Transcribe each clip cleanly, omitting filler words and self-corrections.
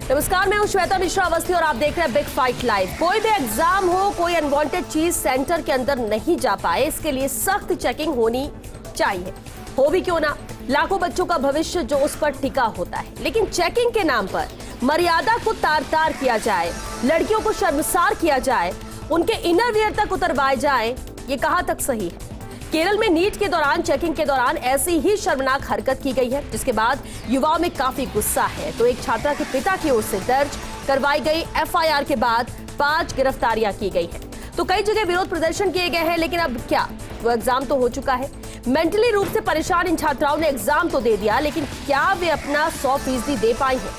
नमस्कार, मैं हूं श्वेता मिश्रा अवस्थी और आप देख रहे हैं बिग फाइट लाइव। कोई भी एग्जाम हो, कोई अनवांटेड चीज सेंटर के अंदर नहीं जा पाए, इसके लिए सख्त चेकिंग होनी चाहिए। हो भी क्यों ना, लाखों बच्चों का भविष्य जो उस पर टिका होता है, लेकिन चेकिंग के नाम पर मर्यादा को तार-तार किया जाए, लड़कियों को शर्मसार किया जाए, उनके इनरवियर तक उतरवाए जाए, ये कहां तक सही है? केरल में नीट के दौरान चेकिंग के दौरान ऐसी ही शर्मनाक हरकत की गई है, जिसके बाद युवाओं में काफी गुस्सा है। तो एक छात्रा के पिता की ओर से दर्ज करवाई गई एफआईआर के बाद 5 गिरफ्तारियां की गई हैं। तो कई जगह विरोध प्रदर्शन किए गए हैं, लेकिन अब क्या वो एग्जाम तो हो चुका है। मेंटली रूप से परेशान इन छात्राओं ने एग्जाम तो दे दिया, लेकिन क्या वे अपना 100% दे पाई हैं?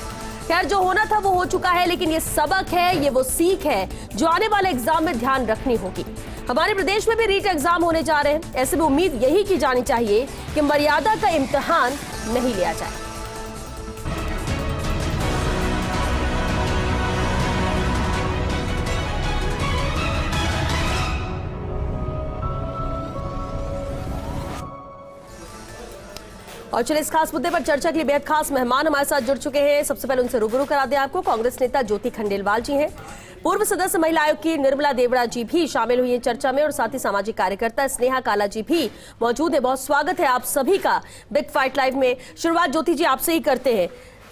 खैर, जो होना था वो हो चुका है, लेकिन ये सबक है, ये वो सीख है जो आने वाले एग्जाम में ध्यान रखनी होगी। हमारे प्रदेश में भी रीट एग्जाम होने जा रहे हैं। ऐसे में उम्मीद यही की जानी चाहिए कि मर्यादा का इम्तिहान नहीं लिया जाए। और चलिए, इस खास मुद्दे पर चर्चा के लिए बेहद खास मेहमान हमारे साथ जुड़ चुके हैं। सबसे पहले उनसे रूबरू करा दें आपको। कांग्रेस नेता ज्योति खंडेलवाल जी हैं, पूर्व सदस्य महिला आयोग की निर्मला देवड़ा जी भी शामिल हुई हैं चर्चा में, और साथ ही सामाजिक कार्यकर्ता स्नेहा काला जी भी मौजूद है। बहुत स्वागत है आप सभी का बिग फाइट लाइव में। शुरुआत ज्योति जी आपसे ही करते हैं।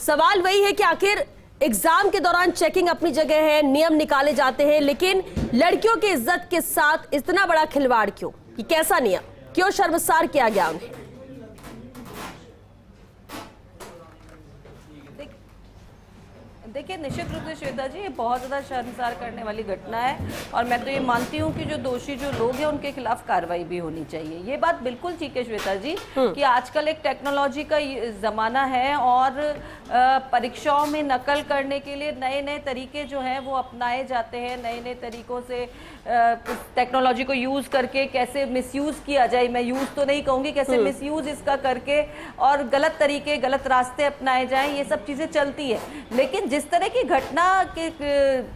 सवाल वही है कि आखिर एग्जाम के दौरान चेकिंग अपनी जगह है, नियम निकाले जाते हैं, लेकिन लड़कियों की इज्जत के साथ इतना बड़ा खिलवाड़ क्यों? ये कैसा नियम, क्यों शर्मसार किया गया उन्हें? देखिए, निश्चित रूप से श्वेता जी, ये बहुत ज़्यादा शर्मसार करने वाली घटना है, और मैं तो ये मानती हूँ कि जो दोषी जो लोग हैं उनके खिलाफ कार्रवाई भी होनी चाहिए। ये बात बिल्कुल ठीक है श्वेता जी कि आजकल एक टेक्नोलॉजी का ज़माना है, और परीक्षाओं में नकल करने के लिए नए नए तरीके जो हैं वो अपनाए जाते हैं। नए नए तरीकों से टेक्नोलॉजी को यूज़ करके कैसे मिसयूज़ किया जाए, मैं यूज़ तो नहीं कहूँगी, कैसे मिसयूज़ इसका करके और गलत तरीके, गलत रास्ते अपनाए जाएं, ये सब चीज़ें चलती है। लेकिन जिस तरह की घटना के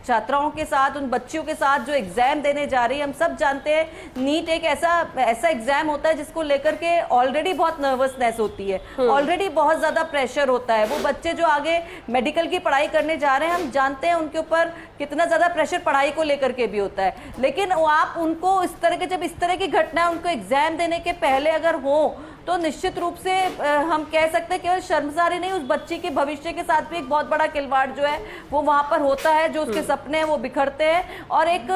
छात्राओं के साथ, उन बच्चियों के साथ जो एग्जाम देने जा रही है, हम सब जानते हैं नीट एक ऐसा एग्जाम होता है जिसको लेकर के ऑलरेडी बहुत नर्वसनेस होती है, ऑलरेडी बहुत ज्यादा प्रेशर होता है। वो बच्चे जो आगे मेडिकल की पढ़ाई करने जा रहे हैं, हम जानते हैं उनके ऊपर कितना ज्यादा प्रेशर पढ़ाई को लेकर के भी होता है। लेकिन आप उनको इस तरह के, जब इस तरह की घटना उनको एग्जाम देने के पहले अगर हो, तो निश्चित रूप से हम कह सकते हैं केवल शर्मसार ही नहीं, उस बच्चे के भविष्य के साथ भी एक बहुत बड़ा खिलवाड़ जो है वो वहां पर होता है। जो उसके सपने हैं वो बिखरते हैं, और एक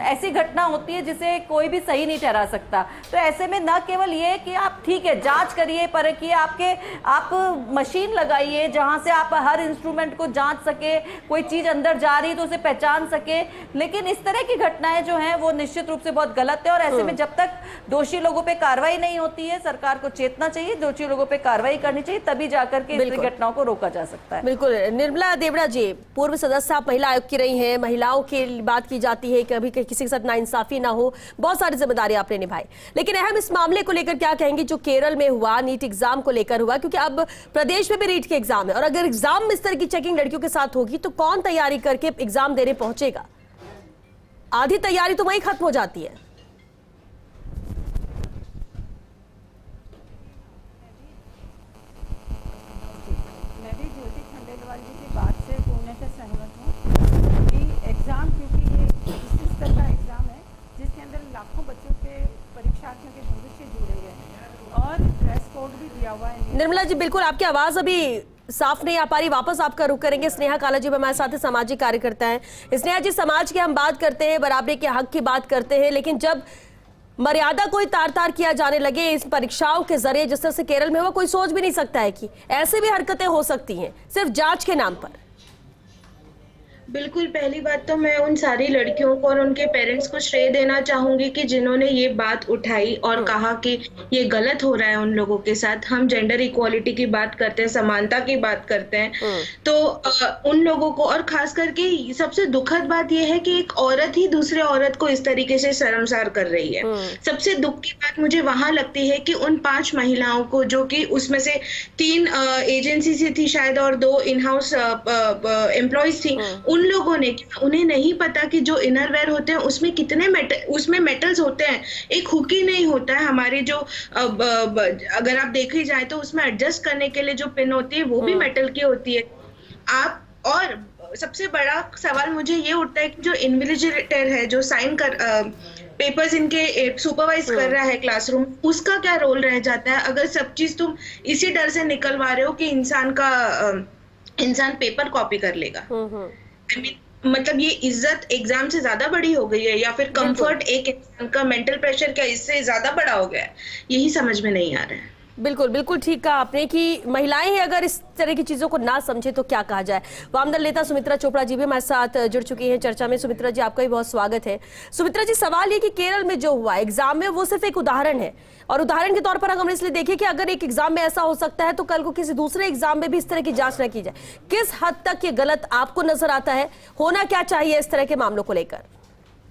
ऐसी घटना होती है जिसे कोई भी सही नहीं ठहरा सकता। तो ऐसे में न केवल ये कि आप ठीक है जांच करिए, परखिए, आप मशीन लगाइए जहां से आप हर इंस्ट्रूमेंट को जांच सके, कोई चीज अंदर जा रही है तो उसे पहचान सके। लेकिन इस तरह की घटनाएं जो हैं वो निश्चित रूप से बहुत गलत है, और ऐसे में जब तक दोषी लोगों पर कार्रवाई नहीं होती है, सरकार को चेतना चाहिए, दोषी लोगों पे कार्रवाई करनी चाहिए, तभी जाकर के इस घटनाओं को रोका जा सकता है। बिल्कुल। निर्मला देवड़ा जी, पूर्व सदस्य आप महिला आयोग की रही हैं, महिलाओं की बात की जाती है, कभी किसी के साथ नाइंसाफी ना हो, बहुत सारी जिम्मेदारी आपने निभाई, लेकिन अहम इस मामले को लेकर क्या कहेंगी जो केरल में हुआ, नीट एग्जाम को लेकर हुआ? क्योंकि अब प्रदेश में भी नीट के एग्जाम है, और अगर एग्जाम में इस तरह की चेकिंग लड़कियों के साथ होगी तो कौन तैयारी करके एग्जाम देने पहुंचेगा? आधी तैयारी तो वहीं खत्म हो जाती है। निर्मला जी, बिल्कुल आपकी आवाज अभी साफ नहीं आ पा रही, वापस आपका रुख करेंगे। स्नेहा काला जी हमारे साथ सामाजिक कार्यकर्ता हैं। स्नेहा जी, समाज की हम बात करते हैं, बराबरी के हक की बात करते हैं, लेकिन जब मर्यादा कोई तार-तार किया जाने लगे इस परीक्षाओं के जरिए, जिस तरह से केरल में हुआ, कोई सोच भी नहीं सकता है कि ऐसे भी हरकतें हो सकती हैं सिर्फ जांच के नाम पर। बिल्कुल, पहली बात तो मैं उन सारी लड़कियों को और उनके पेरेंट्स को श्रेय देना चाहूंगी कि जिन्होंने ये बात उठाई और कहा कि ये गलत हो रहा है उन लोगों के साथ। हम जेंडर इक्वालिटी की बात करते हैं, समानता की बात करते हैं, तो उन लोगों को, और खास करके सबसे दुखद बात यह है कि एक औरत ही दूसरे औरत को इस तरीके से शर्मसार कर रही है। सबसे दुख की बात मुझे वहां लगती है कि उन 5 महिलाओं को, जो कि उसमें से 3 एजेंसी से थी शायद और 2 इन हाउस एम्प्लॉयज थी, उन लोगों ने, उन्हें नहीं पता कि जो इनरवेयर होते हैं उसमें कितने उसमें मेटल्स होते हैं। एक हुक ही नहीं होता है, हमारे जो अगर आप देखे जाए तो उसमें एडजस्ट करने के लिए जो पिन होती है वो भी मेटल की होती है। आप, और सबसे बड़ा सवाल मुझे ये उठता है कि जो इन्विजिलेटर है, जो साइन कर पेपर्स इनके सुपरवाइज कर रहा है क्लासरूम, उसका क्या रोल रह जाता है अगर सब चीज तुम इसी डर से निकलवा रहे हो कि इंसान पेपर कॉपी कर लेगा। I mean, मतलब ये इज्जत एग्जाम से ज्यादा बड़ी हो गई है, या फिर कंफर्ट एक इंसान का, मेंटल प्रेशर क्या इससे ज्यादा बड़ा हो गया है? यही समझ में नहीं आ रहा है। बिल्कुल बिल्कुल ठीक कहा आपने कि महिलाएं ही अगर इस तरह की चीजों को ना समझे तो क्या कहा जाए। वामदल नेता सुमित्रा चोपड़ा जी भी हमारे साथ जुड़ चुकी हैं चर्चा में। सुमित्रा जी, आपका भी बहुत स्वागत है। सुमित्रा जी, सवाल ये कि केरल में जो हुआ एग्जाम में, वो सिर्फ एक उदाहरण है, और उदाहरण के तौर पर अगर हम इसलिए देखें कि अगर एक एग्जाम में ऐसा हो सकता है तो कल को किसी दूसरे एग्जाम में भी इस तरह की जांच न की जाए। किस हद तक ये गलत आपको नजर आता है? होना क्या चाहिए इस तरह के मामलों को लेकर?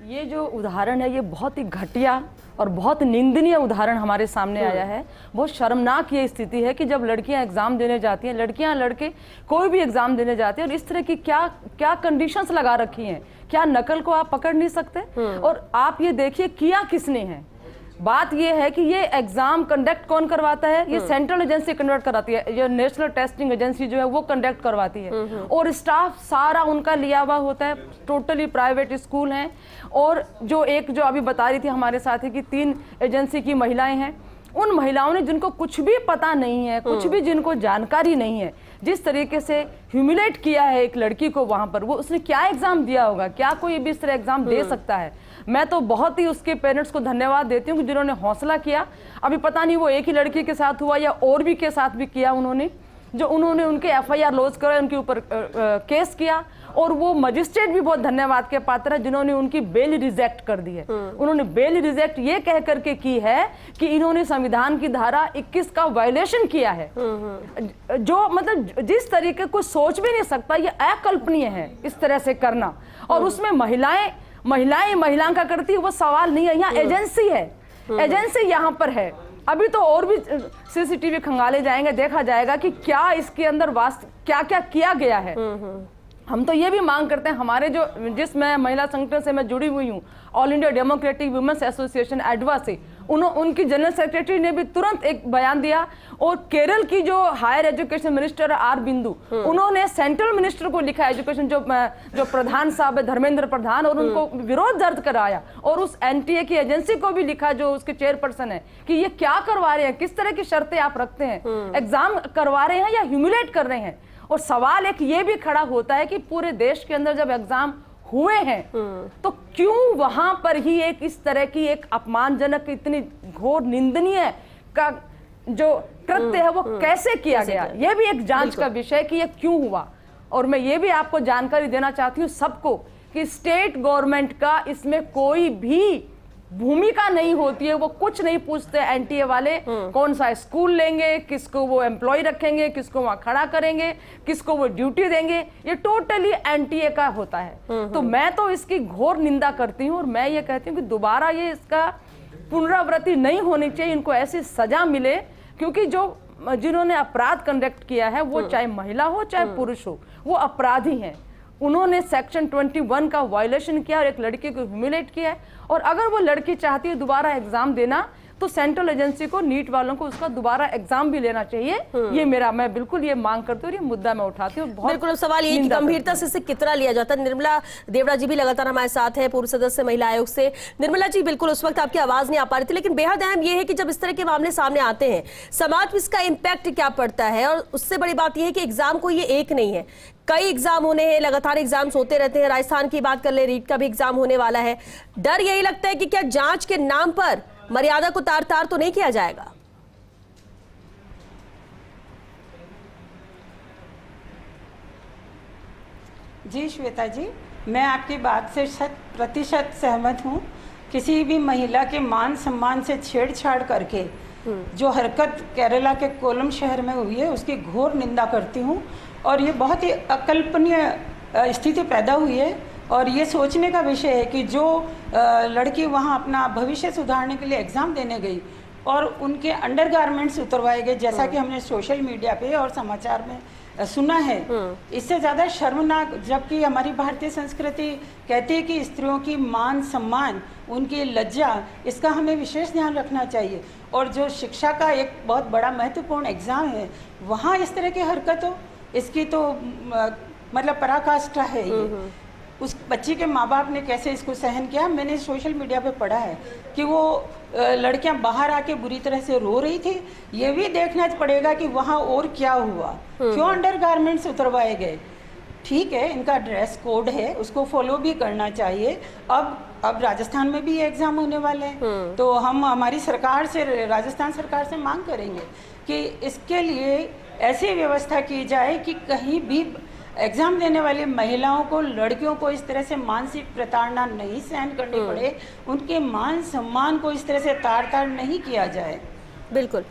ये जो उदाहरण है ये बहुत ही घटिया और बहुत निंदनीय उदाहरण हमारे सामने आया है। बहुत शर्मनाक ये स्थिति है कि जब लड़कियां एग्जाम देने जाती हैं, लड़कियां लड़के कोई भी एग्जाम देने जाते हैं, और इस तरह की क्या कंडीशंस लगा रखी हैं। क्या नकल को आप पकड़ नहीं सकते? और आप ये देखिए किया किसने है। बात ये है कि ये एग्जाम कंडक्ट कौन करवाता है? ये सेंट्रल एजेंसी कंडक्ट कराती है, ये नेशनल टेस्टिंग एजेंसी जो है वो कंडक्ट करवाती है, और स्टाफ सारा उनका लिया हुआ होता है। टोटली प्राइवेट स्कूल हैं। और जो अभी बता रही थी हमारे साथी की 3 एजेंसी की महिलाएं हैं, उन महिलाओं ने जिनको कुछ भी पता नहीं है, कुछ भी जिनको जानकारी नहीं है, जिस तरीके से ह्यूमिलेट किया है एक लड़की को वहां पर, वो उसने क्या एग्जाम दिया होगा? क्या कोई भी इस तरह एग्जाम दे सकता है? मैं तो बहुत ही उसके पेरेंट्स को धन्यवाद देती हूँ कि जिन्होंने हौसला किया। अभी पता नहीं वो एक ही लड़की के साथ हुआ या और भी के साथ भी किया, उन्होंने उनके FIR लॉन्च कराए, उनके ऊपर केस किया, और वो मजिस्ट्रेट भी बहुत धन्यवाद के पात्र है जिन्होंने उनकी बेल रिजेक्ट कर दी है। उन्होंने बेल रिजेक्ट ये कह करके की है कि इन्होंने संविधान की धारा 21 का वायलेशन किया है, जो मतलब जिस तरीके को सोच भी नहीं सकता, ये अकल्पनीय है इस तरह से करना। और उसमें महिलाएं का करती है वो सवाल नहीं है, यहाँ एजेंसी है, एजेंसी यहाँ पर है। अभी तो और भी CCTV खंगाले जाएंगे, देखा जाएगा कि क्या इसके अंदर क्या क्या किया गया है। हम तो ये भी मांग करते हैं, हमारे जिसमें महिला संगठन से मैं जुड़ी हुई हूँ, All India Democratic Women's Association एडवा से, उनकी जनरल सेक्रेटरी ने भी तुरंत एक बयान दिया, और केरल की जो हायर एजुकेशन मिनिस्टर आर बिंदु, उन्होंने सेंट्रल मिनिस्टर को लिखा एजुकेशन जो प्रधान साहब है धर्मेंद्र प्रधान, और उनको विरोध दर्ज कराया, और उस NTA की एजेंसी को भी लिखा जो उसके चेयरपर्सन है कि ये क्या करवा रहे हैं, किस तरह की शर्तें आप रखते हैं, एग्जाम करवा रहे हैं या ह्यूमिलेट कर रहे हैं। और सवाल एक ये भी खड़ा होता है कि पूरे देश के अंदर जब एग्जाम हुए हैं तो क्यों वहां पर ही एक इस तरह की एक अपमानजनक, इतनी घोर निंदनीय का जो कृत्य है वो कैसे किया गया? ये भी एक जांच का विषय कि ये क्यों हुआ। और मैं ये भी आपको जानकारी देना चाहती हूँ सबको कि स्टेट गवर्नमेंट का इसमें कोई भी भूमिका नहीं होती है। वो कुछ नहीं पूछते NTA वाले, कौन सा स्कूल लेंगे, किसको वो एम्प्लॉय रखेंगे, किसको वहां खड़ा करेंगे, किसको वो ड्यूटी देंगे, ये टोटली NTA का होता है। तो मैं तो इसकी घोर निंदा करती हूँ, और मैं ये कहती हूँ कि दोबारा ये इसका पुनरावृत्ति नहीं होनी चाहिए, इनको ऐसी सजा मिले, क्योंकि जिन्होंने अपराध कंडक्ट किया है वो चाहे महिला हो चाहे पुरुष हो, वो अपराधी हैं। उन्होंने सेक्शन 21 का वायलेशन किया और एक लड़की को ह्यूमिलेट किया है। और अगर वो लड़की चाहती है दोबारा एग्जाम देना, तो सेंट्रल एजेंसी को, नीट वालों को उसका दोबारा एग्जाम भी लेना चाहिए। ये मैं बिल्कुल ये मांग करती हूँ, ये मुद्दा मैं उठाती हूँ। बिल्कुल, सवाल ये कि गंभीरता से इसे कितना लिया जाता है। निर्मला देवड़ा जी भी लगातार हमारे साथ है, पूर्व सदस्य महिला आयोग से। निर्मला जी, बिल्कुल उस वक्त आपकी आवाज नहीं आ पा रही थी, लेकिन बेहद अहम ये है कि जब इस तरह के मामले सामने आते हैं, समाज में इसका इम्पैक्ट क्या पड़ता है। और उससे बड़ी बात यह है कि एग्जाम को ये एक नहीं है, कई एग्जाम होने हैं, लगातार एग्जाम्स होते रहते हैं। राजस्थान की बात कर ले, रीट का भी एग्जाम होने वाला है। डर यही लगता है कि क्या जांच के नाम पर मर्यादा को तार तार तो नहीं किया जाएगा? जी श्वेता जी, मैं आपकी बात से 100% सहमत हूँ। किसी भी महिला के मान सम्मान से छेड़छाड़ करके जो हरकत केरला के कोलम शहर में हुई है उसकी घोर निंदा करती हूँ। और ये बहुत ही अकल्पनीय स्थिति पैदा हुई है, और ये सोचने का विषय है कि जो लड़की वहाँ अपना भविष्य सुधारने के लिए एग्ज़ाम देने गई और उनके अंडरगारमेंट्स उतरवाए गए, जैसा कि हमने सोशल मीडिया पे और समाचार में सुना है। इससे ज़्यादा शर्मनाक, जबकि हमारी भारतीय संस्कृति कहती है कि स्त्रियों की मान सम्मान, उनकी लज्जा, इसका हमें विशेष ध्यान रखना चाहिए। और जो शिक्षा का एक बहुत बड़ा महत्वपूर्ण एग्ज़ाम है, वहाँ इस तरह की हरकत हो इसकी तो मतलब पराकाष्ठा है ये। उस बच्ची के माँ बाप ने कैसे इसको सहन किया, मैंने सोशल मीडिया पे पढ़ा है कि वो लड़कियां बाहर आके बुरी तरह से रो रही थी। ये भी देखना पड़ेगा कि वहाँ और क्या हुआ, क्यों अंडरगारमेंट्स उतरवाए गए। ठीक है, इनका ड्रेस कोड है, उसको फॉलो भी करना चाहिए। अब राजस्थान में भी ये एग्ज़ाम होने वाले हैं, तो हम हमारी सरकार से, राजस्थान सरकार से मांग करेंगे कि इसके लिए ऐसी व्यवस्था की जाए कि कहीं भी एग्ज़ाम देने वाली महिलाओं को, लड़कियों को इस तरह से मानसिक प्रताड़ना नहीं सहन करनी पड़े, उनके मान सम्मान को इस तरह से तार तार नहीं किया जाए। बिल्कुल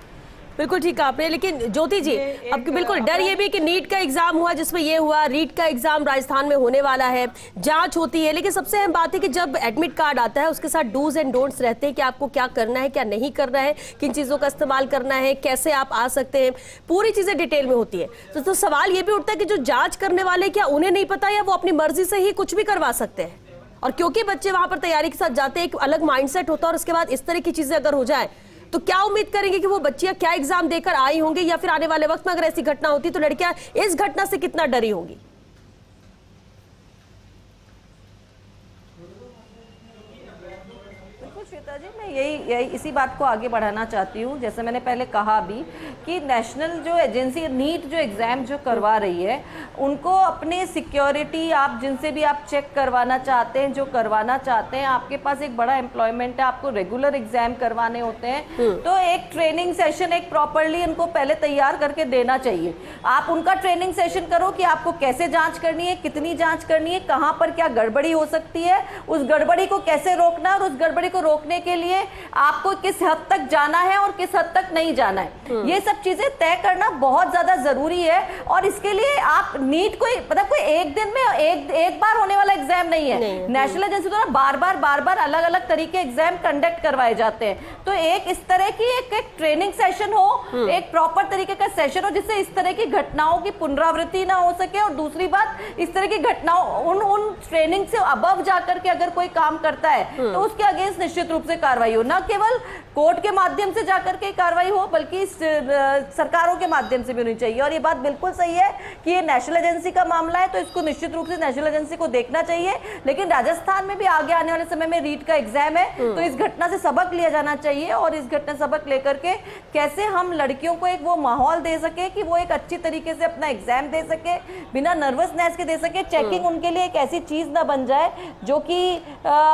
बिल्कुल ठीक कहा आपने। लेकिन ज्योति जी, अब बिल्कुल डर ये भी कि नीट का एग्जाम हुआ जिसमें ये हुआ, रीट का एग्जाम राजस्थान में होने वाला है, जांच होती है, लेकिन सबसे अहम बात है कि जब एडमिट कार्ड आता है उसके साथ डूज एंड डोंट्स रहते हैं कि आपको क्या करना है, क्या नहीं करना है, किन चीज़ों का इस्तेमाल करना है, कैसे आप आ सकते हैं, पूरी चीज़ें डिटेल में होती है। तो सवाल ये भी उठता है कि जो जाँच करने वाले, क्या उन्हें नहीं पता या वो अपनी मर्जी से ही कुछ भी करवा सकते हैं? और क्योंकि बच्चे वहां पर तैयारी के साथ जाते हैं, एक अलग माइंडसेट होता है, और उसके बाद इस तरह की चीज़ें अगर हो जाए तो क्या उम्मीद करेंगे कि वो बच्चियां क्या एग्जाम देकर आई होंगी, या फिर आने वाले वक्त में अगर ऐसी घटना होती तो लड़कियां इस घटना से कितना डरी होंगी? श्वेता जी, मैं यही इसी बात को आगे बढ़ाना चाहती हूँ। जैसे मैंने पहले कहा भी कि नेशनल जो एजेंसी नीट जो एग्ज़ाम जो करवा रही है, उनको अपने सिक्योरिटी, आप जिनसे भी आप चेक करवाना चाहते हैं, जो करवाना चाहते हैं, आपके पास एक बड़ा एम्प्लॉयमेंट है, आपको रेगुलर एग्ज़ाम करवाने होते हैं, तो एक ट्रेनिंग सेशन एक प्रॉपरली उनको पहले तैयार करके देना चाहिए। आप उनका ट्रेनिंग सेशन करो कि आपको कैसे जाँच करनी है, कितनी जाँच करनी है, कहाँ पर क्या गड़बड़ी हो सकती है, उस गड़बड़ी को कैसे रोकना है, और उस गड़बड़ी को रोकने के लिए आपको किस हद तक जाना है और किस हद तक नहीं जाना है, ये सब चीजें तय करना बहुत ज्यादा जरूरी है। और इसके लिए आप नीट कोई मतलब कोई एक दिन में एक बार होने वाला एग्जाम नहीं है। नेशनल एजेंसी द्वारा बार बार अलग अलग तरीके एग्जाम कंडक्ट करवाए जाते हैं। तो एक इस तरह की एक ट्रेनिंग सेशन हो, एक प्रॉपर तरीके का सेशन हो, जिससे इस तरह की घटनाओं की पुनरावृत्ति ना हो सके। और दूसरी बात, इस तरह की घटनाओं उन ट्रेनिंग से अबव जाकर के अगर कोई काम करता है तो उसके अगेंस्ट निश्चित रूप से कार्रवाई हो, न केवल कोर्ट के माध्यम से जाकर के कार्रवाई हो, बल्कि सरकारों के माध्यम से भी होनी चाहिए। और ये बात बिल्कुल सही है कि ये नेशनल एजेंसी का मामला है, तो इसको निश्चित रूप से नेशनल एजेंसी को देखना चाहिए। लेकिन राजस्थान में भी आगे आने वाले समय में रीट का एग्जाम है, तो इस घटना से सबक लिया जाना चाहिए, और इस घटना से सबक लेकर के कैसे हम लड़कियों को एक वो माहौल दे सके कि वो एक अच्छी तरीके से अपना एग्जाम दे सके, बिना नर्वसनेस के दे सके। चेकिंग उनके लिए एक ऐसी चीज ना बन जाए जो कि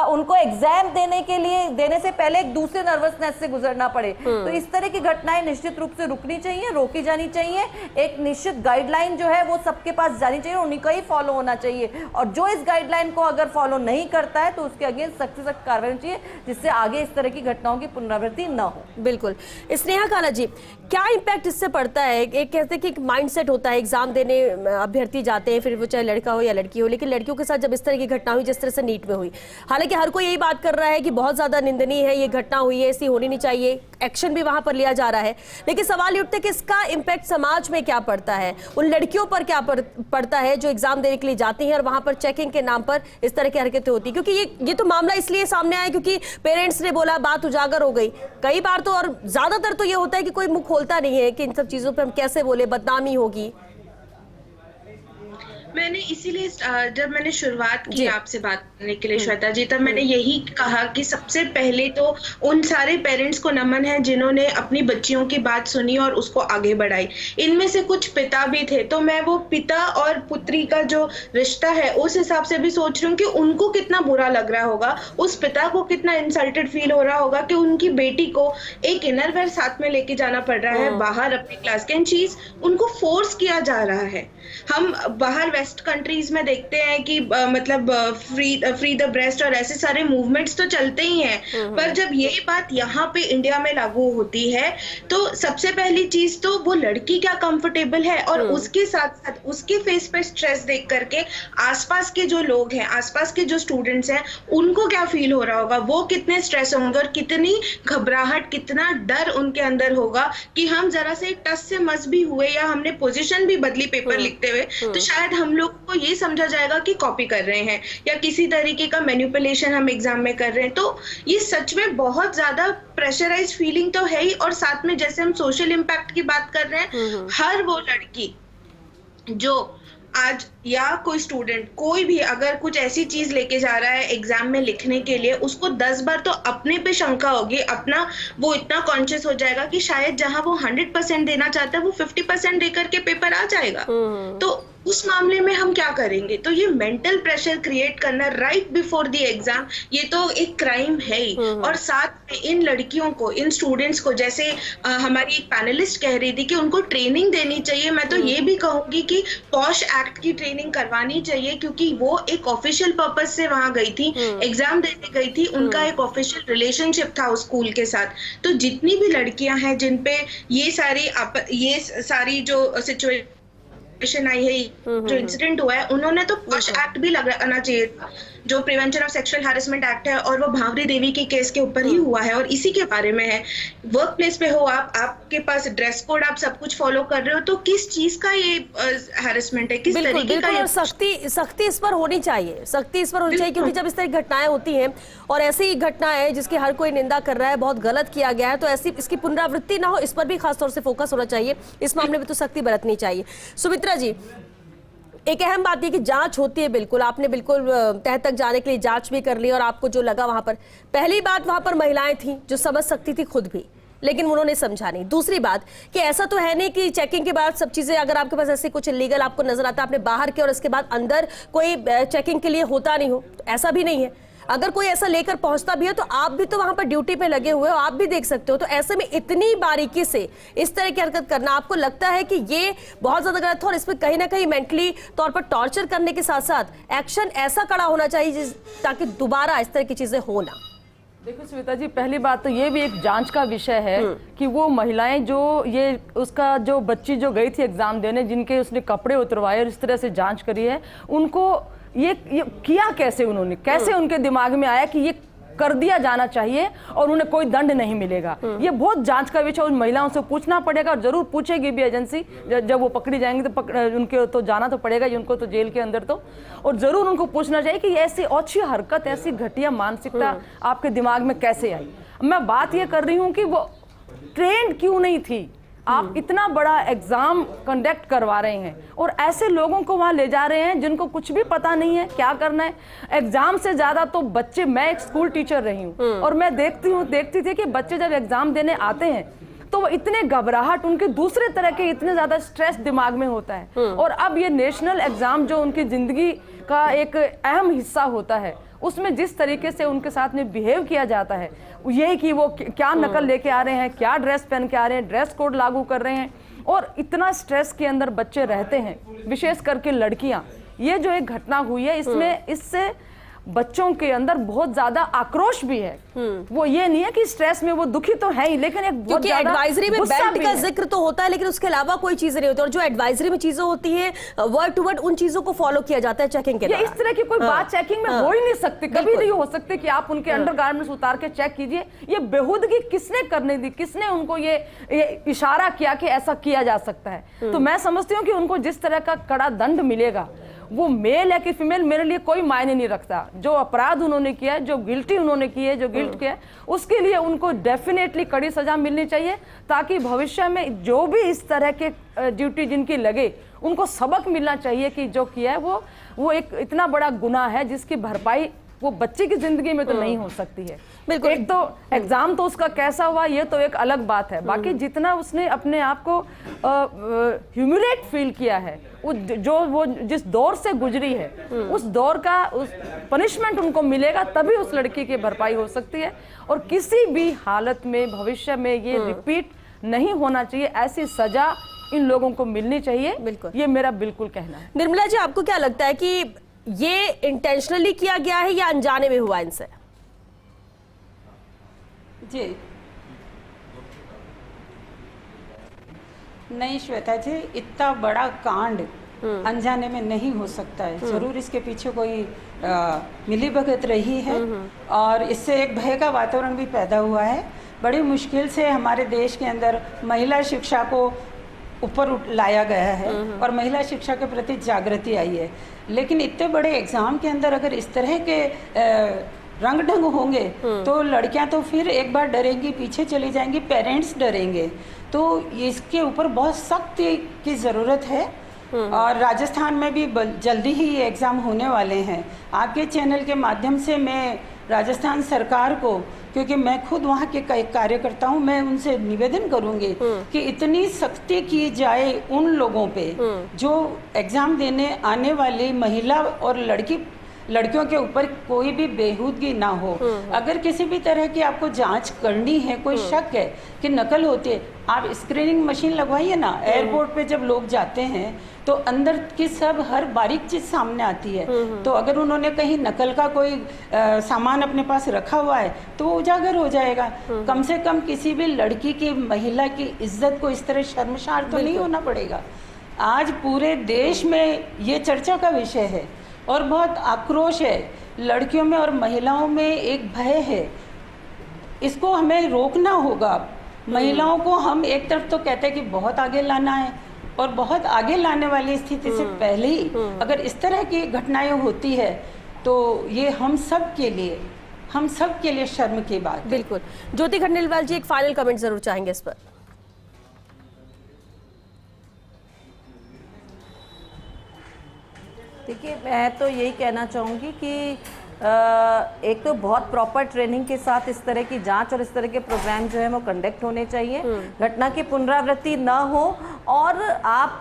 उनको एग्जाम देने से पहले एक दूसरे नर्वसनेस से गुजरना पड़े। तो इस तरह की घटनाएं निश्चित रूप से रुकनी चाहिए, रोकी जानी चाहिए। एक निश्चित गाइडलाइन जो है वो सबके पास जानी चाहिए, उन्हीं का ही फॉलो होना चाहिए। और जो इस गाइडलाइन को अगर फॉलो नहीं करता है तो उसके अगेंस्ट सख्त से सख्त कार्रवाई होनी चाहिए, जिससे आगे इस तरह की घटनाओं की पुनरावृत्ति न हो। बिल्कुल। स्नेहा काला जी, क्या इम्पैक्ट इससे पड़ता है? एक कहते हैं कि एक माइंडसेट होता है, एग्जाम देने अभ्यर्थी जाते हैं, फिर वो चाहे लड़का हो या लड़की हो, लेकिन लड़कियों के साथ जब इस तरह की घटना हुई जिस तरह से नीट में हुई, हालांकि हर कोई यही बात कर रहा है कि बहुत ज्यादा निंदनीय है, ये घटना हुई है, ऐसी होनी नहीं चाहिए, एक्शन भी वहां पर लिया जा रहा है, लेकिन सवाल ये उठता है कि इसका इम्पैक्ट समाज में क्या पड़ता है, उन लड़कियों पर क्या पड़ता है जो एग्जाम देने के लिए जाती हैं और वहां पर चेकिंग के नाम पर इस तरह की हरकतें होती है। क्योंकि ये तो मामला इसलिए सामने आया क्योंकि पेरेंट्स ने बोला, बात उजागर हो गई। कई बार तो, और ज्यादातर तो ये होता है कि कोई मुंह खोलता नहीं है कि इन सब चीजों पर हम कैसे बोले, बदनामी होगी। मैंने इसीलिए जब मैंने शुरुआत की आपसे बात करने के लिए श्वेता जी, तब मैंने यही कहा कि सबसे पहले तो उन सारे पेरेंट्स को नमन है जिन्होंने अपनी बच्चियों की बात सुनी और उसको आगे बढ़ाई। इनमें से कुछ पिता भी थे, तो मैं वो पिता और पुत्री का जो रिश्ता है उस हिसाब से भी सोच रही हूँ कि उनको कितना बुरा लग रहा होगा, उस पिता को कितना इंसल्टेड फील हो रहा होगा कि उनकी बेटी को एक इनरवेयर साथ में लेके जाना पड़ रहा है बाहर अपनी क्लास के, चीज उनको फोर्स किया जा रहा है। हम बाहर वेस्ट कंट्रीज में देखते हैं कि मतलब फ्री द ब्रेस्ट और ऐसे सारे मूवमेंट्स तो चलते ही हैं, पर जब यही बात यहाँ पे इंडिया में लागू होती है तो सबसे पहली चीज तो वो लड़की क्या कंफर्टेबल है, और उसके साथ साथ उसके फेस पे स्ट्रेस देख करके आसपास के जो लोग हैं, आसपास के जो स्टूडेंट्स हैं, उनको क्या फील हो रहा होगा, वो कितने स्ट्रेस होंगे और कितनी घबराहट, कितना डर उनके अंदर होगा कि हम जरा से टच से मस भी हुए या हमने पोजीशन भी बदली पेपर लिखते हुए तो शायद हम लोग को ये समझा जाएगा कि कॉपी कर रहे हैं या किसी तरीके का मैनिपुलेशन हम एग्जाम में कर रहे हैं। तो ये सच में बहुत ज्यादा प्रेशराइज फीलिंग तो है ही, और साथ में जैसे हम सोशल इम्पैक्ट की बात कर रहे हैं, हर वो लड़की जो आज या कोई स्टूडेंट कोई भी अगर कुछ ऐसी चीज लेके जा रहा है एग्जाम में लिखने के लिए, उसको 10 बार तो अपने पे शंका होगी, अपना वो इतना कॉन्शियस हो जाएगा कि शायद जहां वो 100% देना चाहता है वो 50% देकर के पेपर आ जाएगा। तो उस मामले में हम क्या करेंगे? तो ये मेंटल प्रेशर क्रिएट करना राइट बिफोर द एग्जाम, ये तो एक क्राइम है ही। और साथ में इन लड़कियों को, इन स्टूडेंट्स को, जैसे हमारी एक पैनलिस्ट कह रही थी कि उनको ट्रेनिंग देनी चाहिए, मैं तो ये भी कहूंगी कि पॉश एक्ट की ट्रेनिंग करवानी चाहिए, क्योंकि वो एक ऑफिशियल पर्पज से वहां गई थी, एग्जाम देने गई थी, उनका एक ऑफिशियल रिलेशनशिप था उस स्कूल के साथ। तो जितनी भी लड़कियां हैं जिन पे ये सारी जो सिचुएशन आई है, जो इंसिडेंट हुआ है, उन्होंने तो पॉश एक्ट भी लगाना चाहिए था, जो prevention of sexual harassment act है, और वो भावरी देवी के केस के ऊपर ही हुआ है और इसी के बारे में है। वर्क प्लेस पे हो आप, आपके पास ड्रेस कोड, आप सब कुछ फॉलो कर रहे हो, तो किस चीज का ये हैरेसमेंट है, किस तरीके का ये? सख्ती इस पर होनी चाहिए, सख्ती इस पर होनी चाहिए, क्योंकि जब इस तरह की घटनाएं होती हैं और ऐसी घटनाएं है जिसकी हर कोई निंदा कर रहा है, बहुत गलत किया गया है, तो ऐसी इसकी पुनरावृत्ति ना हो, इस पर भी खासतौर से फोकस होना चाहिए, इस मामले में तो सख्ती बरतनी चाहिए। सुमित्रा जी, एक अहम बात ये कि जांच होती है, बिल्कुल आपने बिल्कुल तह तक जाने के लिए जांच भी कर ली, और आपको जो लगा वहां पर, पहली बात वहां पर महिलाएं थी जो समझ सकती थी खुद भी, लेकिन उन्होंने समझा नहीं। दूसरी बात कि ऐसा तो है नहीं कि चेकिंग के बाद सब चीजें, अगर आपके पास ऐसे कुछ इलीगल आपको नजर आता है, आपने बाहर किया और इसके बाद अंदर कोई चेकिंग के लिए होता नहीं हो, तो ऐसा भी नहीं है। अगर कोई ऐसा लेकर पहुंचता भी है तो आप भी तो वहां पर ड्यूटी पे लगे हुए हो, आप भी देख सकते हो। तो ऐसे में इतनी बारीकी से इस तरह की हरकत करना, आपको लगता है कि ये बहुत ज्यादा गलत है, और इसमें कहीं ना कहीं मेंटली तौर पर टॉर्चर करने के साथ साथ एक्शन ऐसा कड़ा होना चाहिए ताकि दोबारा इस तरह की चीजें हो ना? देखो श्वेता जी, पहली बात तो ये भी एक जांच का विषय है कि वो महिलाएं जो ये उसका जो बच्ची जो गई थी एग्जाम देने, जिनके उसने कपड़े उतरवाए और इस तरह से जांच करी है, उनको ये किया कैसे, उन्होंने कैसे उनके दिमाग में आया कि ये कर दिया जाना चाहिए और उन्हें कोई दंड नहीं मिलेगा? ये बहुत जांच का विषय, उन महिलाओं से पूछना पड़ेगा, और जरूर पूछेगी भी एजेंसी। जब वो पकड़ी जाएंगी तो उनके तो जाना तो पड़ेगा ही, उनको तो जेल के अंदर तो, और जरूर उनको पूछना चाहिए कि ऐसी अच्छी हरकत, ऐसी घटिया मानसिकता आपके दिमाग में कैसे आई। मैं बात ये कर रही हूँ कि वो ट्रेंड क्यों नहीं थी? आप इतना बड़ा एग्जाम कंडक्ट करवा रहे हैं और ऐसे लोगों को वहां ले जा रहे हैं जिनको कुछ भी पता नहीं है क्या करना है। एग्जाम से ज्यादा तो बच्चे, मैं एक स्कूल टीचर रही हूँ और मैं देखती थी कि बच्चे जब एग्जाम देने आते हैं तो वो इतने घबराहट, उनके दूसरे तरह के इतने ज्यादा स्ट्रेस दिमाग में होता है। और अब ये नेशनल एग्जाम जो उनकी जिंदगी का एक अहम हिस्सा होता है, उसमें जिस तरीके से उनके साथ में बिहेव किया जाता है, ये कि वो क्या नकल लेके आ रहे हैं, क्या ड्रेस पहन के आ रहे हैं, ड्रेस कोड लागू कर रहे हैं, और इतना स्ट्रेस के अंदर बच्चे रहते हैं, विशेष करके लड़कियां। ये जो एक घटना हुई है, इससे बच्चों के अंदर बहुत ज्यादा आक्रोश भी है। वो ये नहीं है कि स्ट्रेस में वो दुखी तो है ही, लेकिन एक बहुत ज्यादा एडवाइजरी में बेल्ट का जिक्र तो होता है, लेकिन उसके अलावा कोई चीजें नहीं होती, और जो एडवाइजरी में चीजें होती है वर्ड टू वर्ड उन चीजों को फॉलो किया जाता है चेकिंग के दौरान। इस तरह की कोई बात चेकिंग में हो ही नहीं सकती, कभी नहीं हो सकती कि आप उनके अंडरगारमेंट्स उतार के चेक कीजिए। ये बेहूदगी किसने करने दी? किसने उनको ये इशारा किया कि ऐसा किया जा सकता है? तो मैं समझती हूँ कि उनको जिस तरह का कड़ा दंड मिलेगा, वो मेल है कि फीमेल, मेरे लिए कोई मायने नहीं रखता। जो अपराध उन्होंने किया है, जो गिल्टी उन्होंने की है, जो गिल्ट किया है, उसके लिए उनको डेफिनेटली कड़ी सजा मिलनी चाहिए, ताकि भविष्य में जो भी इस तरह के ड्यूटी जिनकी लगे, उनको सबक मिलना चाहिए कि जो किया है वो एक इतना बड़ा गुनाह है जिसकी भरपाई वो बच्चे की जिंदगी में तो नहीं हो सकती है। बिल्कुल। एक तो एग्जाम तो उसका कैसा हुआ ये तो एक अलग बात है, बाकी जितना उसने अपने आप को ह्यूमिलेट फील किया है, वो जिस दौर से गुजरी है, उस दौर का उस पनिशमेंट उनको मिलेगा, तभी उस लड़की की भरपाई हो सकती है। और किसी भी हालत में भविष्य में ये रिपीट नहीं होना चाहिए, ऐसी सजा इन लोगों को मिलनी चाहिए। बिल्कुल, ये मेरा बिल्कुल कहना है। निर्मला जी, आपको क्या लगता है कि ये इंटेंशनली किया गया है या अनजाने में हुआ इनसे? जी नहीं श्वेता जी, इतना बड़ा कांड अनजाने में नहीं हो सकता है। जरूर इसके पीछे कोई मिलीभगत रही है और इससे एक भय का वातावरण भी पैदा हुआ है। बड़ी मुश्किल से हमारे देश के अंदर महिला शिक्षा को ऊपर लाया गया है और महिला शिक्षा के प्रति जागृति आई है, लेकिन इतने बड़े एग्जाम के अंदर अगर इस तरह के रंग ढंग होंगे तो लड़कियां तो फिर एक बार डरेंगी, पीछे चली जाएंगी, पेरेंट्स डरेंगे। तो इसके ऊपर बहुत सख्त की ज़रूरत है और राजस्थान में भी जल्दी ही ये एग्ज़ाम होने वाले हैं। आपके चैनल के माध्यम से मैं राजस्थान सरकार को, क्योंकि मैं खुद वहाँ के कार्यकर्ता हूँ, मैं उनसे निवेदन करूँगी कि इतनी सख्ती की जाए उन लोगों पे जो एग्ज़ाम देने आने वाली महिला और लड़कियों के ऊपर कोई भी बेहूदगी ना हो। अगर किसी भी तरह की आपको जांच करनी है, कोई शक है कि नकल होती है, आप स्क्रीनिंग मशीन लगवाइए ना। एयरपोर्ट पे जब लोग जाते हैं तो अंदर की हर बारीक चीज सामने आती है। तो अगर उन्होंने कहीं नकल का कोई सामान अपने पास रखा हुआ है तो वो उजागर हो जाएगा। कम से कम किसी भी लड़की की, महिला की इज्जत को इस तरह शर्मसार तो नहीं होना पड़ेगा। आज पूरे देश में ये चर्चा का विषय है और बहुत आक्रोश है, लड़कियों में और महिलाओं में एक भय है। इसको हमें रोकना होगा। महिलाओं को हम एक तरफ तो कहते हैं कि बहुत आगे लाना है, और बहुत आगे लाने वाली स्थिति से पहले ही अगर इस तरह की घटनाएं होती है तो ये हम सब के लिए शर्म की बात है। बिल्कुल। ज्योति खंडेलवाल जी, एक फाइनल कमेंट जरूर चाहेंगे इस पर। देखिए, मैं तो यही कहना चाहूँगी कि एक तो बहुत प्रॉपर ट्रेनिंग के साथ इस तरह की जांच और इस तरह के प्रोग्राम जो है वो कंडक्ट होने चाहिए, घटना की पुनरावृत्ति न हो, और आप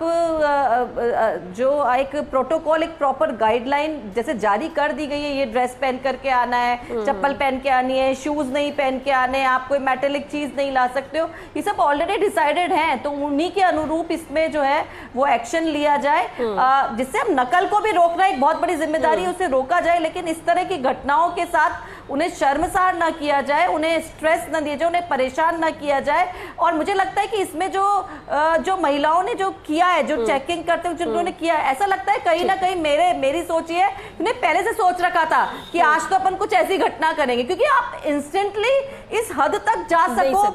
जो एक प्रोटोकॉल, एक प्रॉपर गाइडलाइन जैसे जारी कर दी गई है, ये ड्रेस पहन करके आना है, चप्पल पहन के आनी है, शूज नहीं पहन के आने हैं, आप कोई मेटेलिक चीज नहीं ला सकते हो, ये सब ऑलरेडी डिसाइडेड है। तो उन्हीं के अनुरूप इसमें जो है वो एक्शन लिया जाए, जिससे हम नकल को भी रोकना एक बहुत बड़ी जिम्मेदारी है, उसे रोका जाए। लेकिन इस तरह की घटनाओं के साथ उन्हें शर्मसार ना किया जाए, उन्हें स्ट्रेस ना दिया जाए, उन्हें परेशान ना किया जाए। और मुझे लगता है कि इसमें जो महिलाओं ने जो किया है, जो चेकिंग करते हुए जिन्होंने किया है, ऐसा लगता है कहीं ना कहीं मेरी सोच ये है, उन्हें पहले से सोच रखा था कि आज तो अपन कुछ ऐसी घटना करेंगे, क्योंकि आप इंस्टेंटली इस हद तक जा सको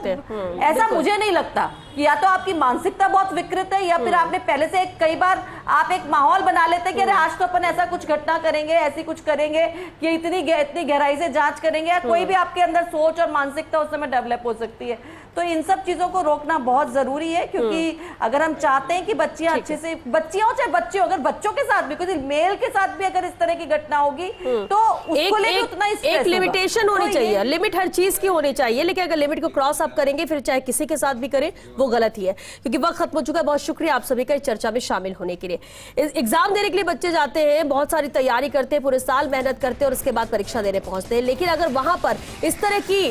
ऐसा मुझे नहीं लगता। या तो आपकी मानसिकता बहुत विकृत है, या फिर आपने पहले से कई बार आप एक माहौल बना लेते कि अरे आज तो अपन ऐसा कुछ घटना करेंगे, ऐसी कुछ करेंगे कि इतनी गहराई से जांच करेंगे, या कोई भी आपके अंदर सोच और मानसिकता उस समय डेवलप हो सकती है। तो इन सब चीजों को रोकना बहुत जरूरी है, क्योंकि अगर हम चाहते हैं कि बच्चियां अच्छे से, बच्चियां हो चाहे बच्चे हो, अगर बच्चों के साथ भी, कोई मेल के साथ भी अगर इस तरह की घटना होगी तो उसको लेकर उतना एक लिमिटेशन होनी चाहिए, लिमिट हर चीज की होनी चाहिए। लेकिन अगर लिमिट को क्रॉस आप करेंगे, फिर चाहे किसी के साथ भी करें, वो गलत ही है। क्योंकि वक्त खत्म हो चुका है। बहुत शुक्रिया आप सभी का इस चर्चा में शामिल होने के लिए। एग्जाम देने के लिए बच्चे जाते हैं, बहुत सारी तैयारी करते हैं, पूरे साल मेहनत करते हैं और उसके बाद परीक्षा देने पहुंचते हैं। लेकिन अगर वहां पर इस तरह की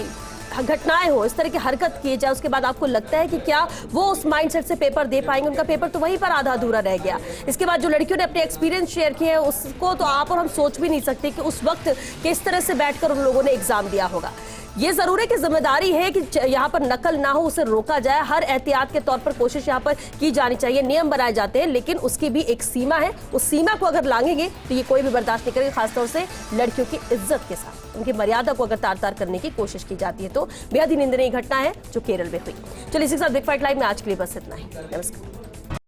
घटनाएं हो, इस तरह की हरकत की जाए, उसके बाद आपको लगता है कि क्या वो उस माइंडसेट से पेपर दे पाएंगे, उनका पेपर तो वहीं पर आधा अधूरा रह गया। इसके बाद जो लड़कियों ने अपने एक्सपीरियंस शेयर किए हैं, उसको तो आप और हम सोच भी नहीं सकते कि उस वक्त किस तरह से बैठकर उन लोगों ने एग्जाम दिया होगा। ये जरूर है कि जिम्मेदारी है कि यहाँ पर नकल ना हो, उसे रोका जाए। हर एहतियात के तौर पर कोशिश यहाँ पर की जानी चाहिए, नियम बनाए जाते हैं, लेकिन उसकी भी एक सीमा है। उस सीमा को अगर लांघेंगे तो ये कोई भी बर्दाश्त नहीं करेगा, खासतौर से लड़कियों की इज्जत के साथ, उनकी मर्यादा को अगर तार तार करने की कोशिश की जाती है। तो बेहद ही निंदनीय घटना है जो केरल में हुई। चलिए इसी के साथ बिग फाइट लाइव में आज के लिए बस इतना ही। नमस्कार।